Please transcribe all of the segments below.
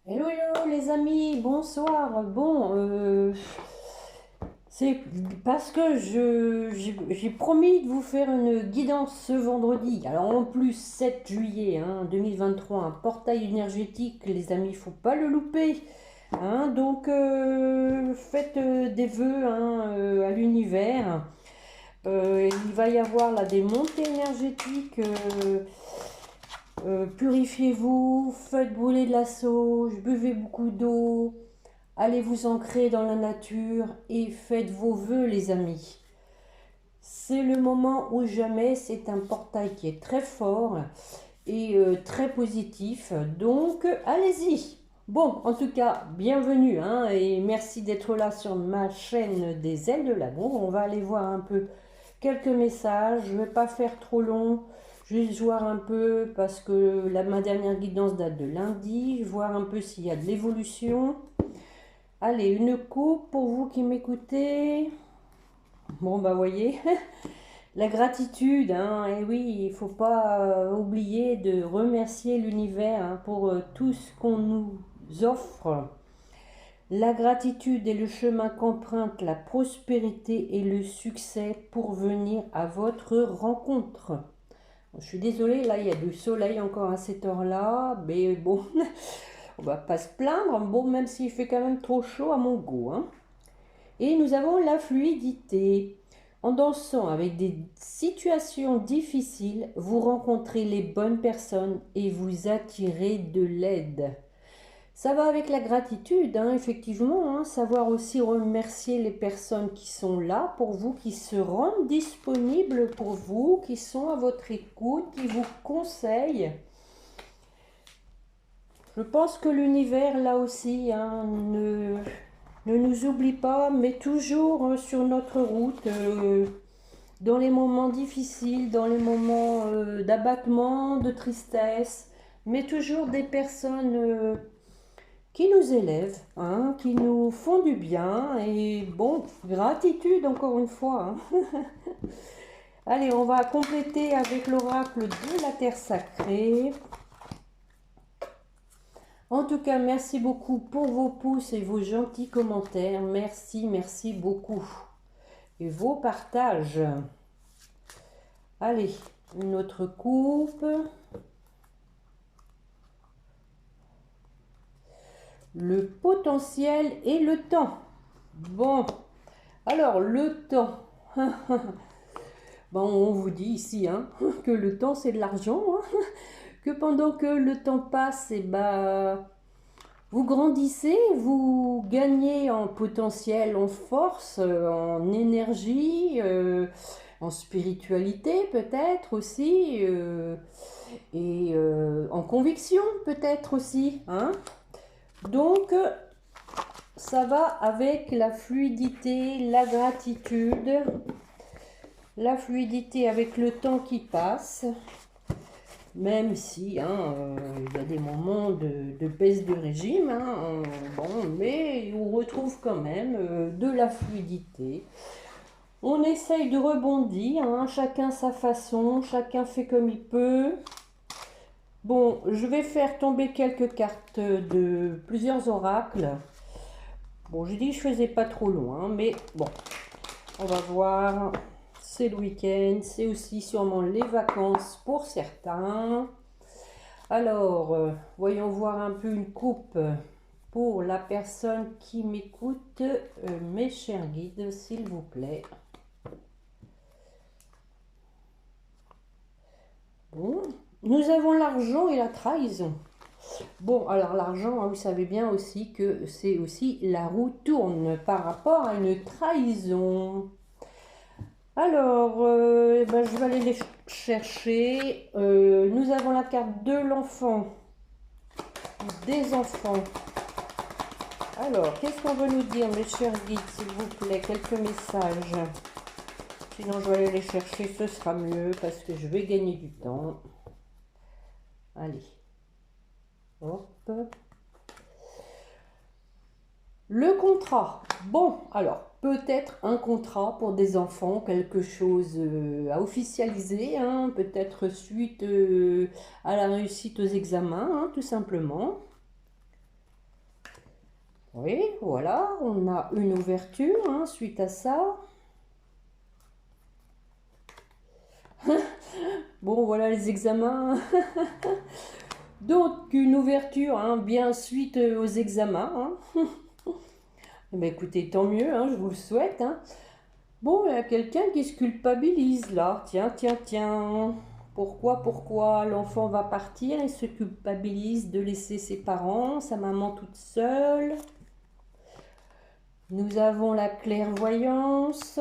Hello, hello les amis, bonsoir. C'est parce que j'ai promis de vous faire une guidance ce vendredi. Alors en plus, 7 juillet 2023, un portail énergétique, les amis, faut pas le louper. Faites des vœux à l'univers. Il va y avoir là des montées énergétiques. Purifiez-vous, faites brûler de la sauge, buvez beaucoup d'eau, allez vous ancrer dans la nature et faites vos vœux les amis. C'est le moment ou jamais, c'est un portail qui est très fort et très positif, donc allez-y. Bon, en tout cas, bienvenue et merci d'être là sur ma chaîne des ailes de l'amour. On va aller voir un peu quelques messages, je ne vais pas faire trop long. Juste voir un peu parce que ma dernière guidance date de lundi, voir un peu s'il y a de l'évolution. Allez, une coupe pour vous qui m'écoutez. Bon, bah, voyez, la gratitude, et oui, il faut pas oublier de remercier l'univers pour tout ce qu'on nous offre. La gratitude est le chemin qu'emprunte la prospérité et le succès pour venir à votre rencontre. Je suis désolée, là il y a du soleil encore à cette heure-là, mais bon, on va pas se plaindre, bon, même s'il fait quand même trop chaud à mon goût. Et nous avons la fluidité. En dansant avec des situations difficiles, vous rencontrez les bonnes personnes et vous attirez de l'aide. Ça va avec la gratitude, effectivement, savoir aussi remercier les personnes qui sont là pour vous, qui se rendent disponibles pour vous, qui sont à votre écoute, qui vous conseillent. Je pense que l'univers, là aussi, ne nous oublie pas, mais toujours sur notre route, dans les moments difficiles, dans les moments d'abattement, de tristesse, mais toujours des personnes qui nous élèvent, qui nous font du bien. Et bon, gratitude encore une fois. Allez, on va compléter avec l'oracle de la Terre sacrée. En tout cas, merci beaucoup pour vos pouces et vos gentils commentaires. Merci, merci beaucoup. Et vos partages. Allez, une autre coupe. Le potentiel et le temps. Bon, alors le temps. Bon, on vous dit ici que le temps c'est de l'argent, que pendant que le temps passe, vous grandissez, vous gagnez en potentiel, en force, en énergie, en spiritualité peut-être aussi, et en conviction peut-être aussi. Donc, ça va avec la fluidité, la gratitude, la fluidité avec le temps qui passe, même si il y a des moments de baisse de régime, bon, mais on retrouve quand même de la fluidité. On essaye de rebondir, chacun sa façon, chacun fait comme il peut. Bon, je vais faire tomber quelques cartes de plusieurs oracles. Bon, j'ai dit que je faisais pas trop loin, mais bon, on va voir. C'est le week-end, c'est aussi sûrement les vacances pour certains. Alors, voyons voir un peu une coupe pour la personne qui m'écoute. Mes chers guides, s'il vous plaît. Bon, nous avons l'argent et la trahison. Bon, alors l'argent, vous savez bien aussi que c'est aussi la roue tourne par rapport à une trahison. Alors, je vais aller les chercher. Nous avons la carte de l'enfant, des enfants. Alors, qu'est-ce qu'on veut nous dire, mes chers guides, s'il vous plaît? Quelques messages. Sinon, je vais aller les chercher, ce sera mieux parce que je vais gagner du temps. Allez. Hop. Le contrat. Bon, alors, peut-être un contrat pour des enfants, quelque chose à officialiser, peut-être suite à la réussite aux examens, tout simplement. Oui, voilà, on a une ouverture hein, suite à ça. Bon, voilà les examens. Donc, une ouverture hein, bien suite aux examens. Hein. Eh ben, écoutez, tant mieux, hein, je vous le souhaite. Hein. Bon, il y a quelqu'un qui se culpabilise là. Tiens, tiens, tiens. Pourquoi l'enfant va partir et se culpabilise de laisser ses parents, sa maman toute seule. Nous avons la clairvoyance.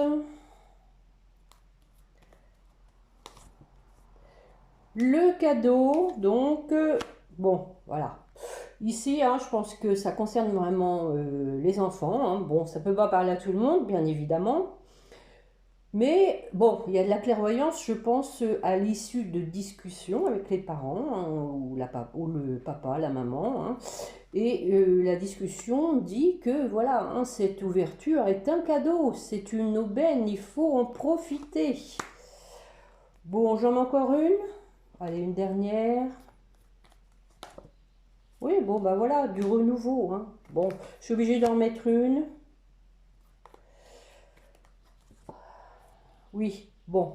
Le cadeau, donc, bon, voilà. Ici, hein, je pense que ça concerne vraiment les enfants. Hein. Bon, ça peut pas parler à tout le monde, bien évidemment. Mais bon, il y a de la clairvoyance, je pense, à l'issue de discussions avec les parents, hein, ou le papa, la maman. Hein. Et la discussion dit que voilà, hein, cette ouverture est un cadeau, c'est une aubaine, il faut en profiter. Bon, j'en ai encore une. Allez, une dernière. Oui, bon, bah voilà, du renouveau. Hein. Bon, je suis obligée d'en mettre une. Oui, bon.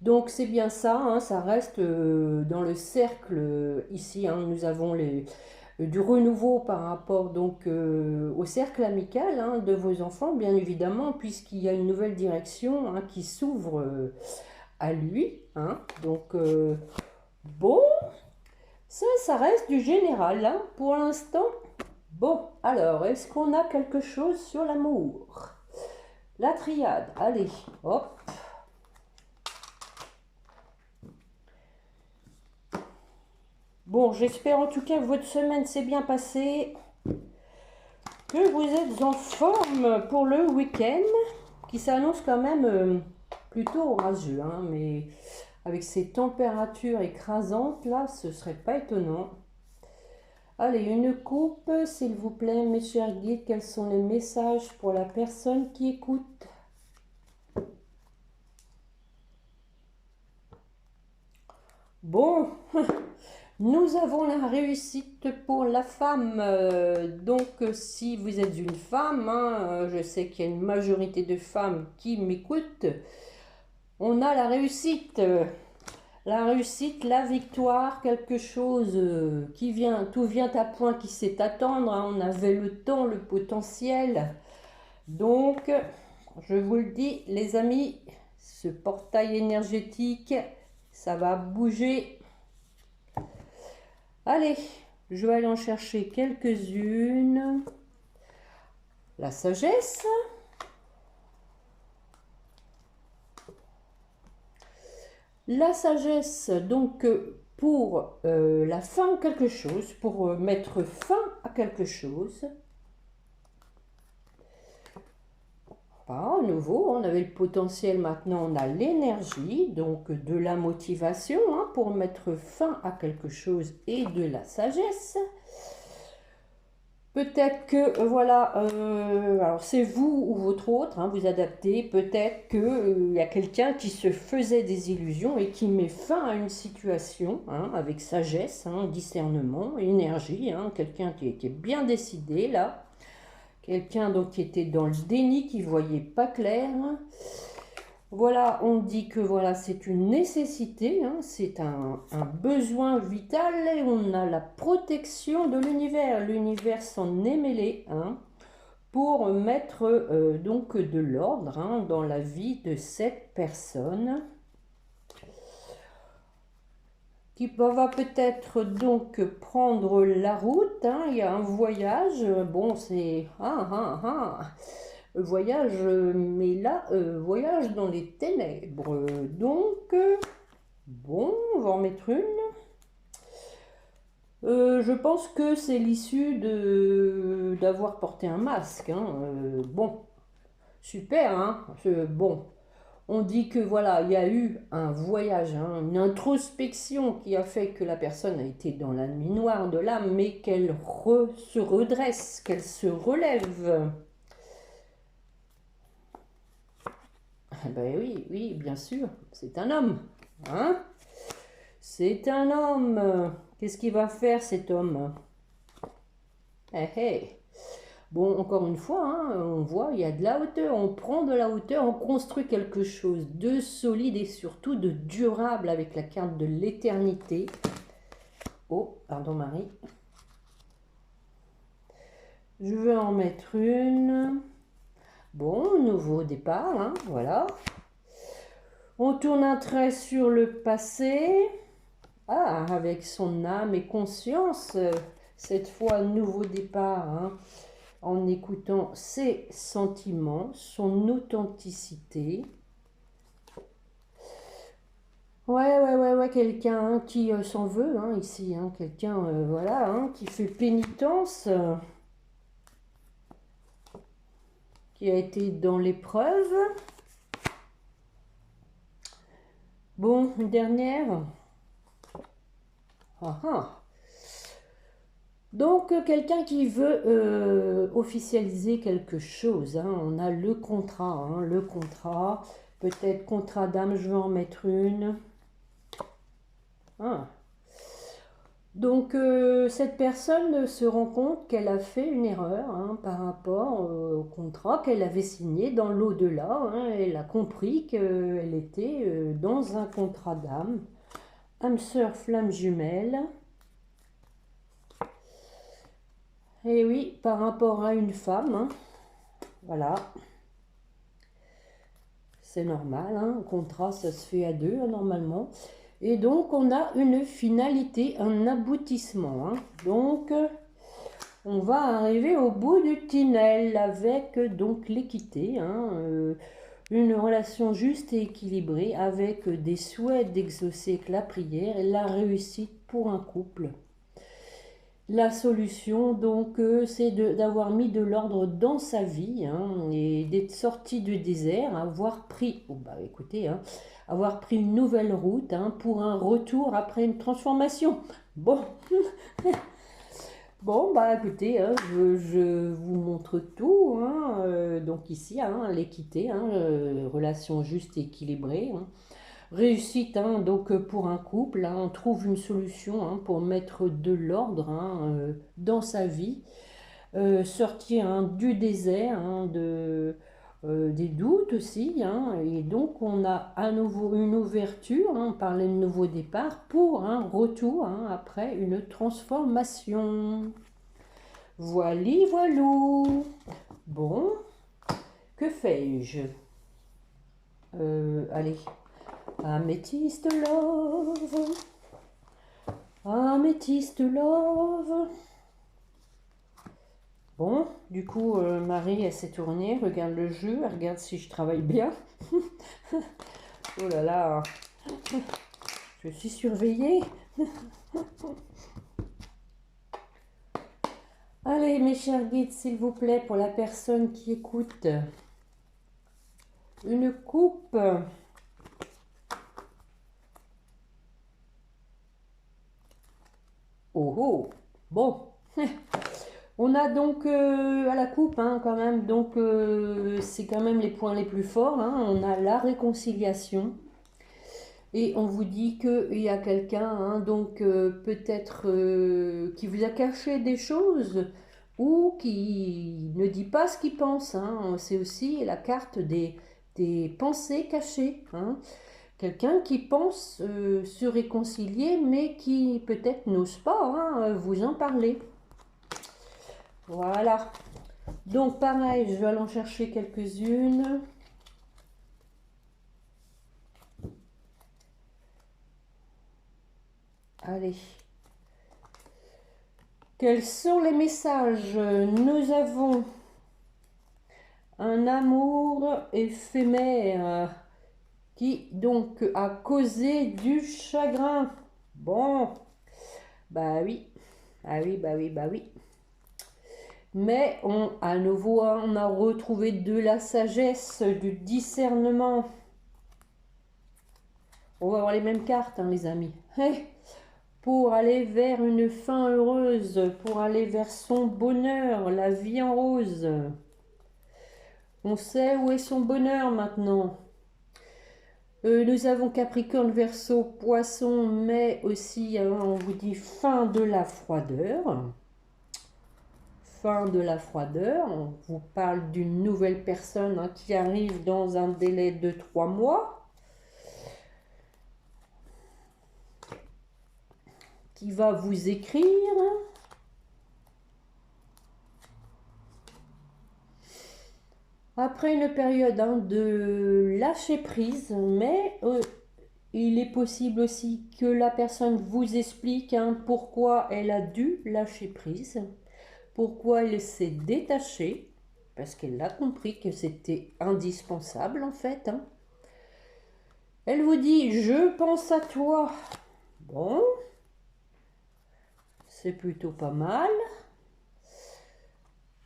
Donc c'est bien ça, hein, ça reste dans le cercle ici. Hein, nous avons du renouveau par rapport donc au cercle amical hein, de vos enfants, bien évidemment, puisqu'il y a une nouvelle direction hein, qui s'ouvre à lui. Hein. Donc bon, ça reste du général hein, pour l'instant. Bon, alors, est-ce qu'on a quelque chose sur l'amour? La triade, allez, hop. Bon, j'espère en tout cas que votre semaine s'est bien passée, que vous êtes en forme pour le week-end, qui s'annonce quand même plutôt orageux, hein, mais avec ces températures écrasantes, là, ce serait pas étonnant. Allez, une coupe, s'il vous plaît, mes chers guides, quels sont les messages pour la personne qui écoute? Bon, nous avons la réussite pour la femme. Donc, si vous êtes une femme, hein, je sais qu'il y a une majorité de femmes qui m'écoutent, on a la réussite. La réussite, la victoire, quelque chose qui vient, tout vient à point qui sait attendre. Hein, on avait le temps, le potentiel. Donc, je vous le dis, les amis, ce portail énergétique, ça va bouger. Allez, je vais aller en chercher quelques-unes. La sagesse. La sagesse, donc, pour la fin de quelque chose, pour mettre fin à quelque chose. À nouveau, on avait le potentiel, maintenant on a l'énergie, donc de la motivation hein, pour mettre fin à quelque chose et de la sagesse. Peut-être que, voilà, alors c'est vous ou votre autre, hein, vous adaptez, peut-être qu'il y a quelqu'un qui se faisait des illusions et qui met fin à une situation hein, avec sagesse, hein, discernement, énergie, hein, quelqu'un qui est bien décidé là. Quelqu'un donc qui était dans le déni, qui ne voyait pas clair. Voilà, on dit que voilà, c'est une nécessité, hein, c'est un besoin vital et on a la protection de l'univers. L'univers s'en est mêlé hein, pour mettre donc de l'ordre hein, dans la vie de cette personne. Qui va peut-être donc prendre la route. Hein. Il y a un voyage. Bon, c'est voyage, mais là, voyage dans les ténèbres. Donc, bon, on va en mettre une. Je pense que c'est l'issue d'avoir porté un masque. Hein. Bon, super. Hein. Bon. On dit que voilà, il y a eu un voyage, hein, une introspection qui a fait que la personne a été dans la nuit noire de l'âme, mais qu'elle se redresse, qu'elle se relève. Ben oui, oui, bien sûr, c'est un homme. Hein? C'est un homme. Qu'est-ce qu'il va faire cet homme? Eh, eh. Bon, encore une fois, hein, on voit, il y a de la hauteur, on prend de la hauteur, on construit quelque chose de solide et surtout de durable avec la carte de l'éternité. Oh, pardon Marie. Je vais en mettre une. Bon, nouveau départ, hein, voilà. On tourne un trait sur le passé. Ah, avec son âme et conscience. Cette fois, nouveau départ, hein, en écoutant ses sentiments, son authenticité. Ouais, quelqu'un hein, qui s'en veut, hein, ici, hein, quelqu'un, voilà, hein, qui fait pénitence, qui a été dans l'épreuve. Bon, une dernière. Ah, ah. Donc, quelqu'un qui veut officialiser quelque chose, hein, on a le contrat, hein, le contrat, peut-être contrat d'âme, je vais en mettre une. Ah. Donc, cette personne se rend compte qu'elle a fait une erreur hein, par rapport au contrat qu'elle avait signé dans l'au-delà. Hein, elle a compris qu'elle était dans un contrat d'âme, âme sœur, flamme jumelle. Et oui, par rapport à une femme, hein, voilà, c'est normal, hein, un contrat ça se fait à deux hein, normalement. Et donc on a une finalité, un aboutissement. Hein. Donc on va arriver au bout du tunnel avec donc l'équité, hein, une relation juste et équilibrée avec des souhaits d'exaucer la prière et la réussite pour un couple. La solution, donc, c'est d'avoir mis de l'ordre dans sa vie hein, et d'être sorti du désert, avoir pris, oh bah écoutez, hein, avoir pris une nouvelle route hein, pour un retour après une transformation. Bon, bon bah écoutez, hein, je vous montre tout. Hein, donc ici, hein, l'équité, hein, relation juste et équilibrée. Hein. Réussite, hein, donc pour un couple, hein, on trouve une solution hein, pour mettre de l'ordre hein, dans sa vie, sortir hein, du désert, hein, des doutes aussi, hein, et donc on a à nouveau une ouverture, hein, on parlait de nouveau départ, pour un retour hein, après une transformation. Voili voilou. Bon, que fais-je allez. Améthyste love, améthyste love. Bon, du coup, Marie, elle s'est tournée, regarde le jeu, elle regarde si je travaille bien. Oh là là, je suis surveillée. Allez, mes chers guides, s'il vous plaît, pour la personne qui écoute, une coupe. Oh oh, bon. On a donc à la coupe hein, quand même, donc c'est quand même les points les plus forts. Hein. On a la réconciliation et on vous dit qu'il y a quelqu'un, hein, donc peut-être qui vous a caché des choses ou qui ne dit pas ce qu'il pense. Hein. C'est aussi la carte des pensées cachées. Hein. Quelqu'un qui pense se réconcilier mais qui peut-être n'ose pas hein, vous en parler. Voilà. Donc pareil, je vais aller en chercher quelques-unes. Allez. Quels sont les messages? Nous avons un amour éphémère qui donc a causé du chagrin. Bon, bah oui, ah oui, bah oui, bah oui. Mais à nouveau, on a retrouvé de la sagesse, du discernement. On va avoir les mêmes cartes, hein, les amis. Hey, pour aller vers une fin heureuse, pour aller vers son bonheur, la vie en rose. On sait où est son bonheur maintenant. Nous avons Capricorne, Verseau, Poisson, mais aussi, hein, on vous dit fin de la froideur. fin de la froideur. On vous parle d'une nouvelle personne hein, qui arrive dans un délai de 3 mois. Qui va vous écrire. Après une période hein, de lâcher prise, mais il est possible aussi que la personne vous explique hein, pourquoi elle a dû lâcher prise, pourquoi elle s'est détachée, parce qu'elle a compris que c'était indispensable en fait. Hein. Elle vous dit « je pense à toi ». Bon, c'est plutôt pas mal.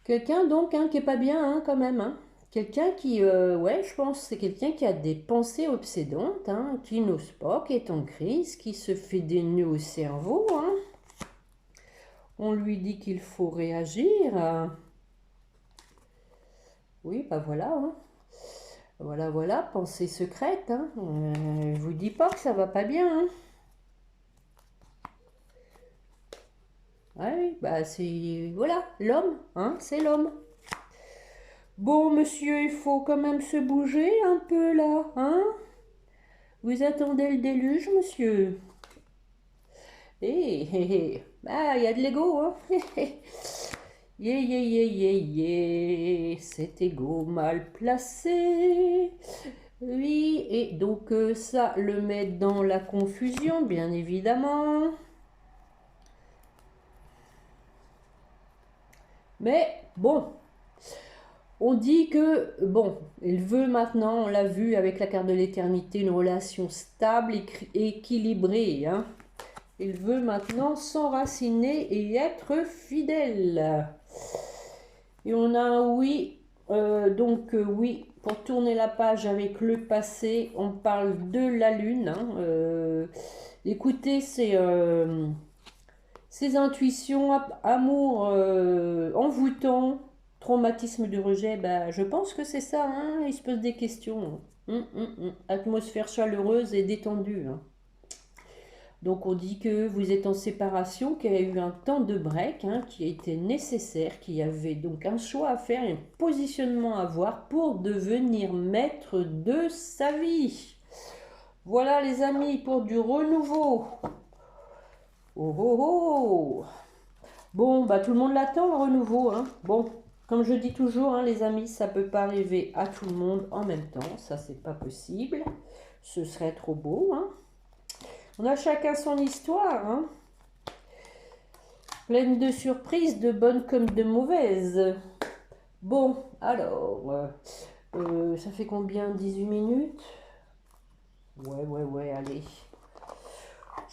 Quelqu'un donc hein, qui est pas bien hein, quand même. Hein. Quelqu'un qui, ouais, je pense c'est quelqu'un qui a des pensées obsédantes, hein, qui n'ose pas, qui est en crise, qui se fait des nœuds au cerveau. Hein. On lui dit qu'il faut réagir. Oui, bah voilà. Hein. Voilà, voilà, pensée secrète. Hein. Je vous dis pas que ça va pas bien. Hein. Oui, bah c'est, voilà, l'homme, hein, c'est l'homme. Bon, monsieur, il faut quand même se bouger un peu là, hein? Vous attendez le déluge, monsieur? Ah, il y a de l'ego, hein? Cet ego mal placé. Oui, et donc ça le met dans la confusion, bien évidemment. Mais bon. On dit que, bon, il veut maintenant, on l'a vu avec la carte de l'éternité, une relation stable et équilibrée. Hein. Il veut maintenant s'enraciner et être fidèle. Et on a un oui, oui, pour tourner la page avec le passé, on parle de la lune. Hein. Écoutez, ces intuitions, amour envoûtant, traumatisme de rejet, bah, je pense que c'est ça, hein, il se pose des questions. Atmosphère chaleureuse et détendue. Hein. Donc on dit que vous êtes en séparation, qu'il y a eu un temps de break hein, qui a été nécessaire, qu'il y avait donc un choix à faire, un positionnement à avoir pour devenir maître de sa vie. Voilà les amis pour du renouveau. Oh oh oh. Bon, bah tout le monde l'attend le renouveau. Hein. Bon. Comme je dis toujours, hein, les amis, ça ne peut pas arriver à tout le monde en même temps. Ça, c'est pas possible. Ce serait trop beau. Hein. On a chacun son histoire. Hein. Pleine de surprises, de bonnes comme de mauvaises. Bon, alors, ça fait combien? 18 minutes? Ouais, allez.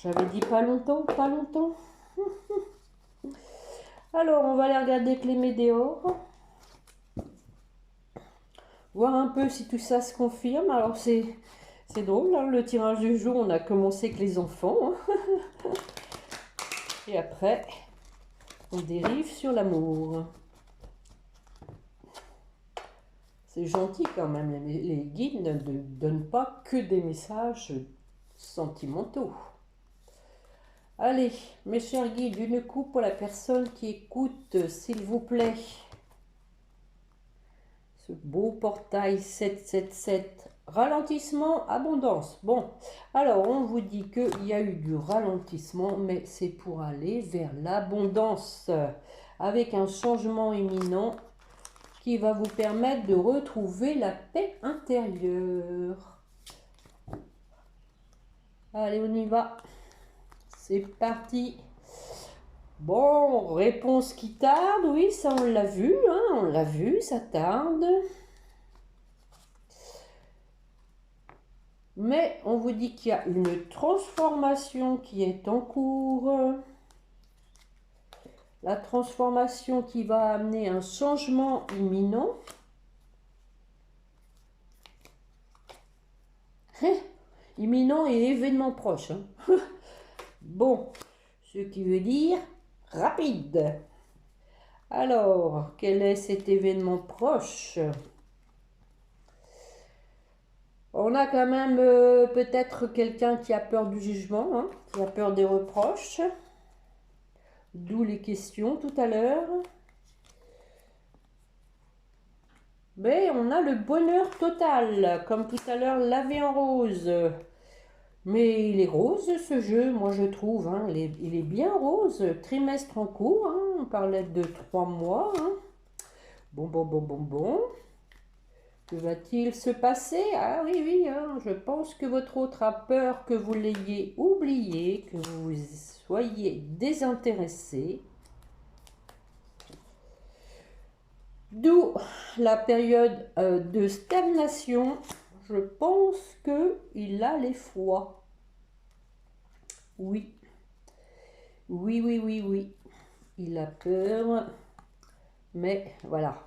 J'avais dit pas longtemps, pas longtemps. Alors, on va aller regarder que les météores. Voir un peu si tout ça se confirme. Alors, c'est drôle, hein, le tirage du jour, on a commencé avec les enfants. Hein. Et après, on dérive sur l'amour. C'est gentil quand même, les guides ne donnent pas que des messages sentimentaux. Allez, mes chers guides, une coupe pour la personne qui écoute, s'il vous plaît. Ce beau portail 777. Ralentissement, abondance. Bon, alors on vous dit qu'il y a eu du ralentissement, mais c'est pour aller vers l'abondance. Avec un changement imminent qui va vous permettre de retrouver la paix intérieure. Allez, on y va. C'est parti. Bon, réponse qui tarde, oui, ça on l'a vu, hein, on l'a vu, ça tarde. Mais on vous dit qu'il y a une transformation qui est en cours. La transformation qui va amener un changement imminent. Imminent et événement proche. Hein. Bon, ce qui veut dire rapide. Alors, quel est cet événement proche? On a quand même peut-être quelqu'un qui a peur du jugement, hein, qui a peur des reproches. D'où les questions tout à l'heure. Mais on a le bonheur total, comme tout à l'heure, la vie en rose. Mais il est rose ce jeu, moi je trouve, hein. Il est bien rose. Trimestre en cours, hein. On parlait de 3 mois, hein. Bon, bon, bon, bon, bon. Que va-t-il se passer? Ah oui, oui, hein, je pense que votre autre a peur que vous l'ayez oublié, que vous soyez désintéressé. D'où la période de stagnation. Je pense qu'il a l'effroi. Oui, oui, oui, oui, oui. Il a peur, mais voilà.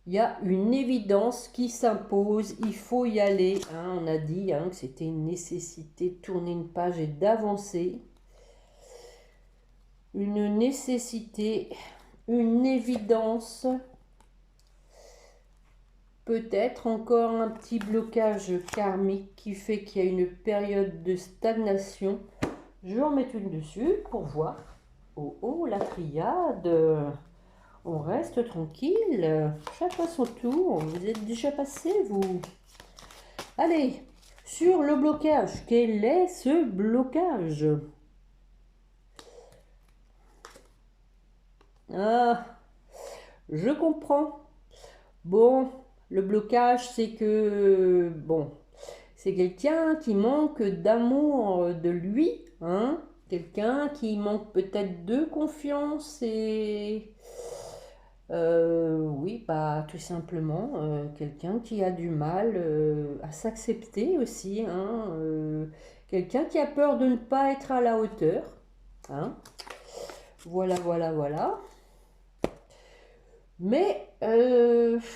Il y a une évidence qui s'impose, il faut y aller, hein. On a dit, hein, que c'était une nécessité de tourner une page et d'avancer. Une nécessité, une évidence, peut-être encore un petit blocage karmique qui fait qu'il y a une période de stagnation. Je vais en mettre une dessus pour voir. Oh, oh, la triade. On reste tranquille, chacun son tour. Vous êtes déjà passé, vous. Allez, sur le blocage. Quel est ce blocage? Ah, je comprends. Bon, le blocage, c'est que, bon, c'est quelqu'un qui manque d'amour de lui, hein? Quelqu'un qui manque peut-être de confiance et... oui, bah, tout simplement, quelqu'un qui a du mal à s'accepter aussi, hein, quelqu'un qui a peur de ne pas être à la hauteur, hein. Voilà, voilà, voilà. Mais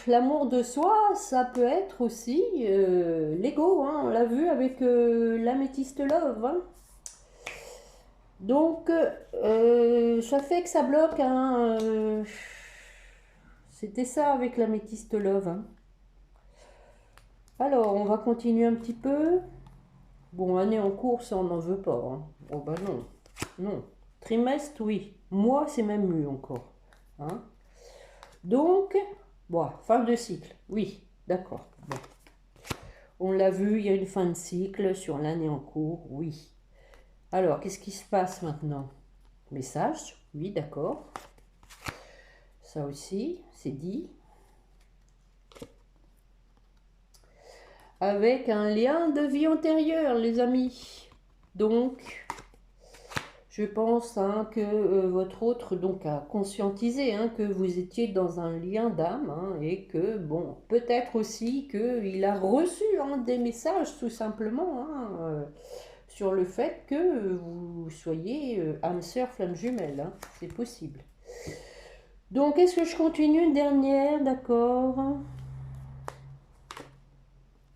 l'amour de soi, ça peut être aussi l'ego, hein, on l'a vu avec l'améthyste love, hein. Donc, ça fait que ça bloque, hein, c'était ça avec l'améthyste love, hein. Alors, on va continuer un petit peu. Bon, année en cours, ça, on n'en veut pas, hein. Oh, bah non. Non. Trimestre, oui. Mois, c'est même mieux encore, hein. Donc, bon, fin de cycle. Oui, d'accord. Bon. On l'a vu, il y a une fin de cycle sur l'année en cours, oui. Alors, qu'est-ce qui se passe maintenant? Message, oui, d'accord. Ça aussi, c'est dit. Avec un lien de vie antérieure, les amis. Donc, je pense, hein, que votre autre donc a conscientisé, hein, que vous étiez dans un lien d'âme, hein, et que, bon, peut-être aussi qu'il a reçu, hein, des messages tout simplement, hein, sur le fait que vous soyez âme sœur, flamme jumelle, hein, c'est possible. Donc, est-ce que je continue une dernière? D'accord.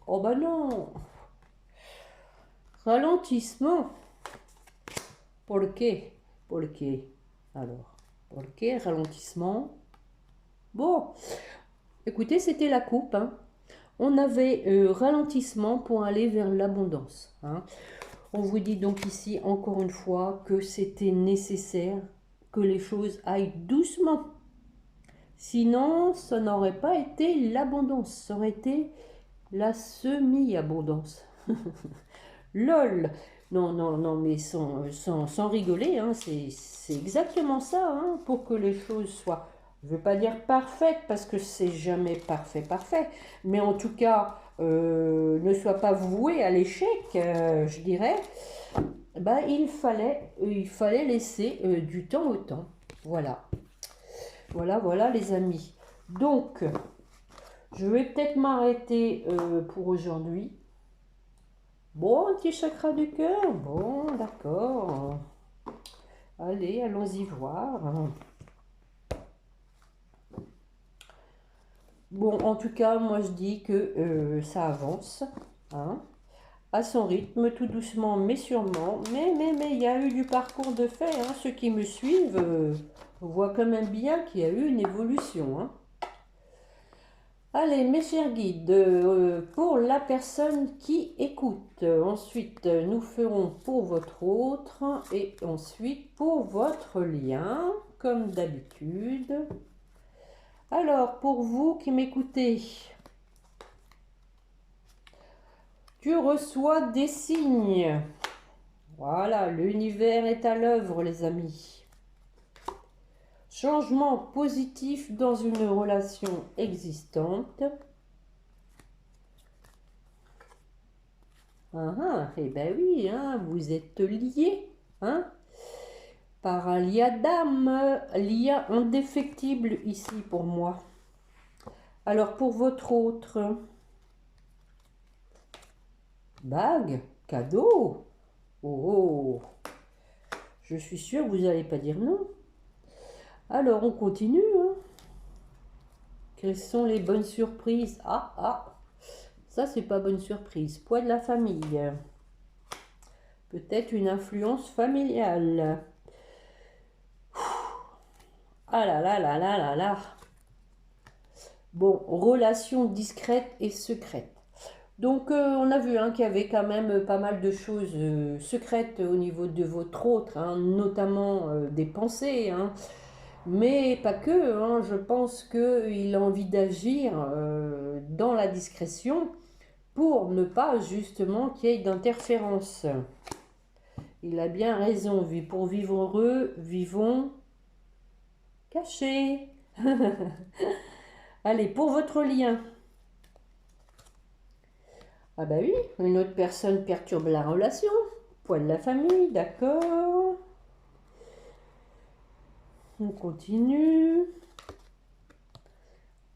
Oh bah non. Ralentissement. ¿Por qué? ¿Por qué? Alors, ¿por qué ralentissement? Bon, écoutez, c'était la coupe, hein. On avait ralentissement pour aller vers l'abondance, hein. On vous dit donc ici encore une fois que c'était nécessaire que les choses aillent doucement. Sinon, ça n'aurait pas été l'abondance, ça aurait été la semi-abondance. LOL. Non, non, non, mais sans rigoler, hein, c'est exactement ça, hein, pour que les choses soient, je ne veux pas dire parfaites, parce que c'est jamais parfait, parfait, mais en tout cas, ne soit pas voué à l'échec, je dirais, bah, il fallait laisser du temps au temps. Voilà. Voilà, voilà, les amis. Donc, je vais peut-être m'arrêter pour aujourd'hui. Bon, un petit chakra du cœur. Bon, d'accord. Allez, allons-y voir. Bon, en tout cas, moi je dis que ça avance, hein, à son rythme, tout doucement, mais sûrement. Mais, il y a eu du parcours de fait, hein. Ceux qui me suivent voient quand même bien qu'il y a eu une évolution, hein. Allez, mes chers guides, pour la personne qui écoute, ensuite nous ferons pour votre autre et ensuite pour votre lien, comme d'habitude. Alors, pour vous qui m'écoutez, tu reçois des signes. Voilà, l'univers est à l'œuvre, les amis. Changement positif dans une relation existante. Eh ben oui, hein, vous êtes liés, hein, par un lien d'âme, lien indéfectible ici pour moi. Alors pour votre autre, bague, cadeau. Oh, je suis sûre que vous n'allez pas dire non. Alors on continue, hein. Quelles sont les bonnes surprises? Ça c'est pas bonne surprise. Poids de la famille. Peut-être une influence familiale. Ah là là là là là là. Bon, relation discrète et secrète. Donc on a vu hein, qu'il y avait quand même pas mal de choses secrètes au niveau de votre autre, hein, notamment des pensées, hein, mais pas que. Hein, je pense qu'il a envie d'agir dans la discrétion pour ne pas justement qu'il y ait d'interférence. Il a bien raison, pour vivre heureux, vivons cachés. Allez, pour votre lien. Ah bah oui, une autre personne perturbe la relation. Poids de la famille, d'accord. On continue.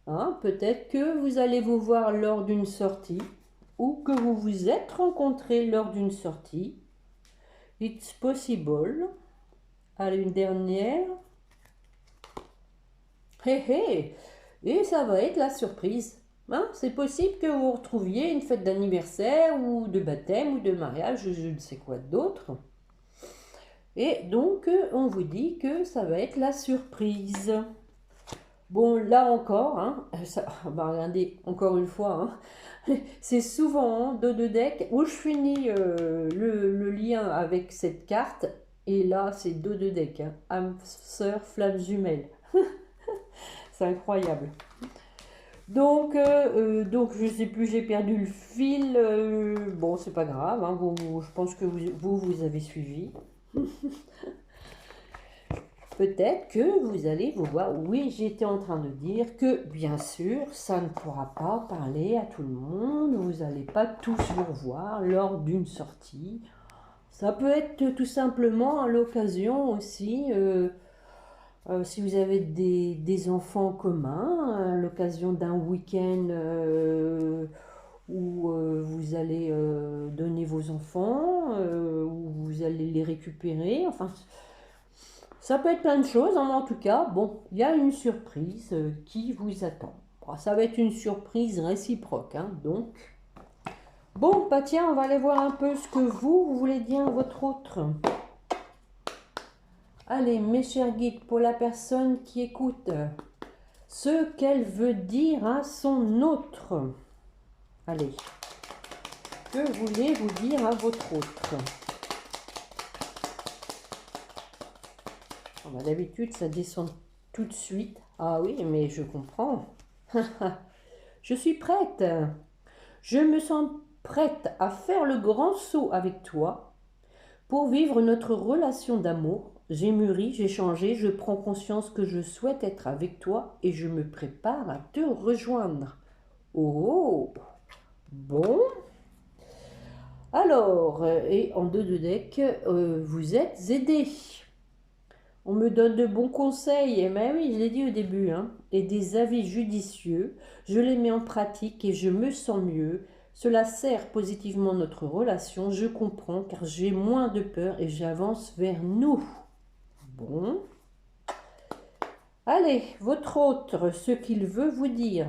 Hein, peut-être que vous allez vous voir lors d'une sortie ou que vous vous êtes rencontrés lors d'une sortie. It's possible. Allez, une dernière. Hé. Et ça va être la surprise. Hein, c'est possible que vous retrouviez une fête d'anniversaire ou de baptême ou de mariage, je ne sais quoi d'autre. Et donc, on vous dit que ça va être la surprise. Bon, là encore, hein, regardez, encore une fois, hein, c'est souvent hein, de deck où je finis le lien avec cette carte. Et là, c'est dos de deck, hein, âme sœur, flammes jumelles. C'est incroyable. Donc je sais plus, j'ai perdu le fil. Bon, c'est pas grave. Hein, je pense que vous avez suivi. Peut-être que vous allez vous voir. Oui, j'étais en train de dire que, bien sûr, ça ne pourra pas parler à tout le monde. Vous n'allez pas tous vous revoir lors d'une sortie. Ça peut être tout simplement à l'occasion aussi... si vous avez des enfants en commun, à l'occasion d'un week-end où vous allez donner vos enfants, où vous allez les récupérer, enfin, ça peut être plein de choses, hein, mais en tout cas, bon, il y a une surprise qui vous attend. Bon, ça va être une surprise réciproque, hein, donc. Bon, bah tiens, on va aller voir un peu ce que vous voulez dire à votre autre. Allez, mes chers guides, pour la personne qui écoute, ce qu'elle veut dire à son autre. Allez, que voulez-vous dire à votre autre? D'habitude, ça descend tout de suite. Ah oui, mais je comprends. Je suis prête. Je me sens prête à faire le grand saut avec toi pour vivre notre relation d'amour. J'ai mûri, j'ai changé, je prends conscience que je souhaite être avec toi et je me prépare à te rejoindre. Oh, bon. Alors, et en deux de deck, vous êtes aidés. On me donne de bons conseils, mais oui, je l'ai dit au début, hein, et des avis judicieux. Je les mets en pratique et je me sens mieux. Cela sert positivement notre relation, je comprends, car j'ai moins de peur et j'avance vers nous. Bon. Allez, votre autre, ce qu'il veut vous dire.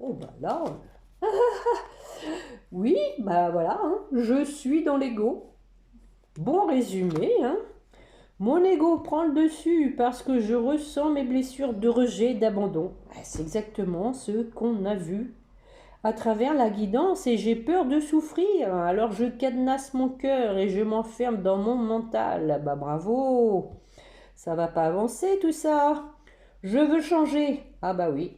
Oh, bah là. Oui, bah voilà, hein, je suis dans l'ego. Bon résumé, hein. Mon ego prend le dessus parce que je ressens mes blessures de rejet, d'abandon. C'est exactement ce qu'on a vu à travers la guidance et j'ai peur de souffrir. Alors je cadenasse mon cœur et je m'enferme dans mon mental. Bah bravo, ça va pas avancer tout ça. Je veux changer. Ah bah oui.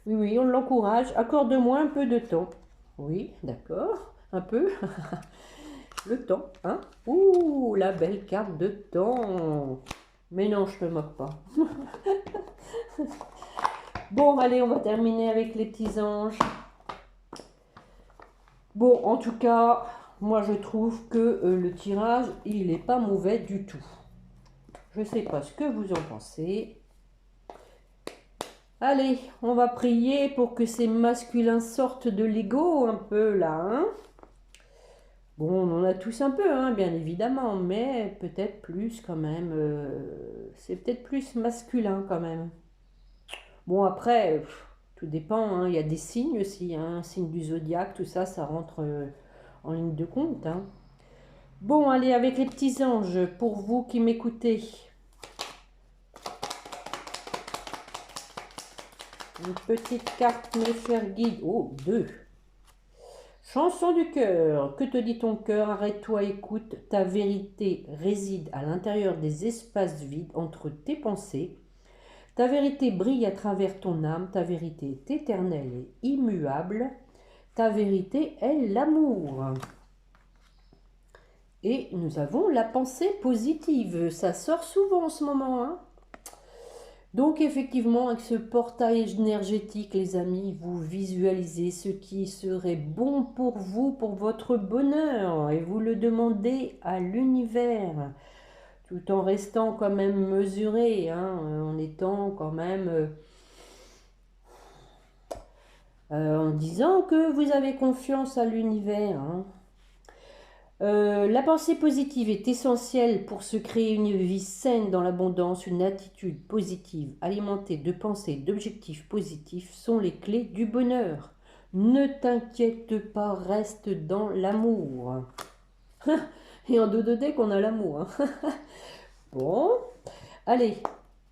Oui, oui, on l'encourage. Accorde-moi un peu de temps. Oui, d'accord. Un peu. Le temps, hein? Ouh, la belle carte de temps. Mais non, je ne me moque pas. Bon, allez, on va terminer avec les petits anges. Bon, en tout cas, moi je trouve que le tirage, il n'est pas mauvais du tout. Je ne sais pas ce que vous en pensez. Allez, on va prier pour que ces masculins sortent de l'ego un peu là, hein? Bon, on en a tous un peu, hein, bien évidemment, mais peut-être plus quand même. C'est peut-être plus masculin quand même. Bon, après, tout dépend, hein, il y a des signes aussi, hein, signe du zodiaque, tout ça, ça rentre en ligne de compte, hein. Bon, allez, avec les petits anges, pour vous qui m'écoutez. Une petite carte me faire guide. Oh, 2. Chanson du cœur. Que te dit ton cœur? Arrête-toi, écoute. Ta vérité réside à l'intérieur des espaces vides entre tes pensées. Ta vérité brille à travers ton âme. Ta vérité est éternelle et immuable. Ta vérité est l'amour. Et nous avons la pensée positive. Ça sort souvent en ce moment, hein. Donc effectivement, avec ce portail énergétique, les amis, vous visualisez ce qui serait bon pour vous, pour votre bonheur, et vous le demandez à l'univers, tout en restant quand même mesuré, hein, en étant quand même... en disant que vous avez confiance à l'univers, hein. La pensée positive est essentielle pour se créer une vie saine dans l'abondance. Une attitude positive alimentée de pensées, d'objectifs positifs sont les clés du bonheur. Ne t'inquiète pas, reste dans l'amour. Et en dos de deck, on a l'amour, hein. Bon, allez,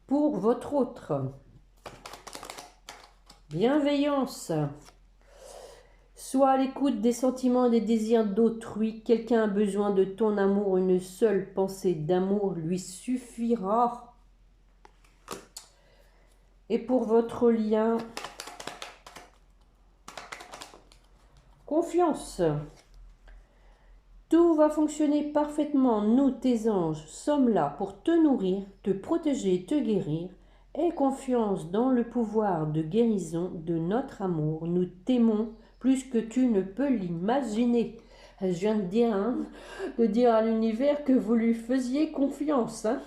pour votre autre. Bienveillance. Sois à l'écoute des sentiments et des désirs d'autrui. Quelqu'un a besoin de ton amour. Une seule pensée d'amour lui suffira. Et pour votre lien, confiance. Tout va fonctionner parfaitement. Nous, tes anges, sommes là pour te nourrir, te protéger, te guérir. Aie confiance dans le pouvoir de guérison de notre amour. Nous t'aimons plus que tu ne peux l'imaginer. Je viens de dire, hein, de dire à l'univers que vous lui faisiez confiance, hein.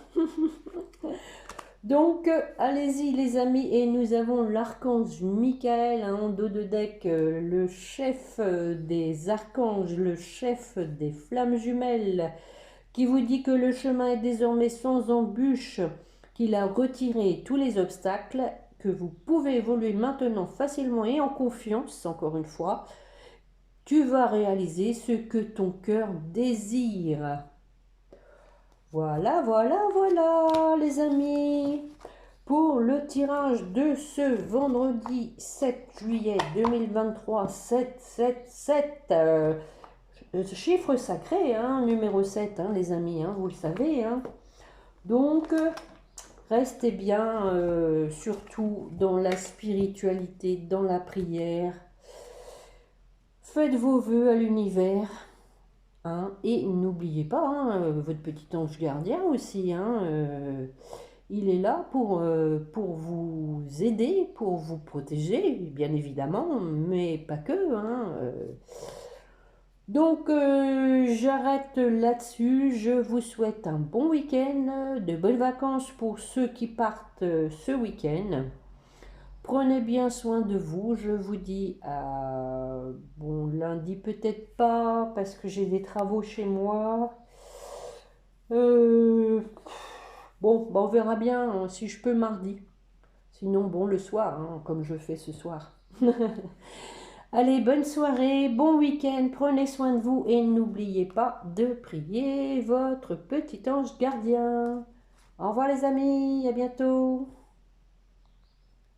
Donc, allez-y les amis, et nous avons l'archange Michael, hein, en dos de deck, le chef des archanges, le chef des flammes jumelles, qui vous dit que le chemin est désormais sans embûche, qu'il a retiré tous les obstacles, que vous pouvez évoluer maintenant facilement et en confiance, encore une fois. Tu vas réaliser ce que ton cœur désire. Voilà, voilà, voilà, les amis, pour le tirage de ce vendredi 7 juillet 2023, 777, chiffre sacré, hein, numéro 7, hein, les amis, hein, vous le savez, hein. Donc, restez bien, surtout dans la spiritualité, dans la prière. Faites vos vœux à l'univers, hein, et n'oubliez pas, hein, votre petit ange gardien aussi, hein, il est là pour vous aider, pour vous protéger, bien évidemment, mais pas que, hein. Donc, j'arrête là-dessus. Je vous souhaite un bon week-end, de bonnes vacances pour ceux qui partent ce week-end. Prenez bien soin de vous. Je vous dis, bon, lundi peut-être pas, parce que j'ai des travaux chez moi. Bon, bah, on verra bien, hein, si je peux mardi. Sinon, bon, le soir, hein, comme je fais ce soir. Allez, bonne soirée, bon week-end, prenez soin de vous et n'oubliez pas de prier votre petit ange gardien. Au revoir les amis, à bientôt.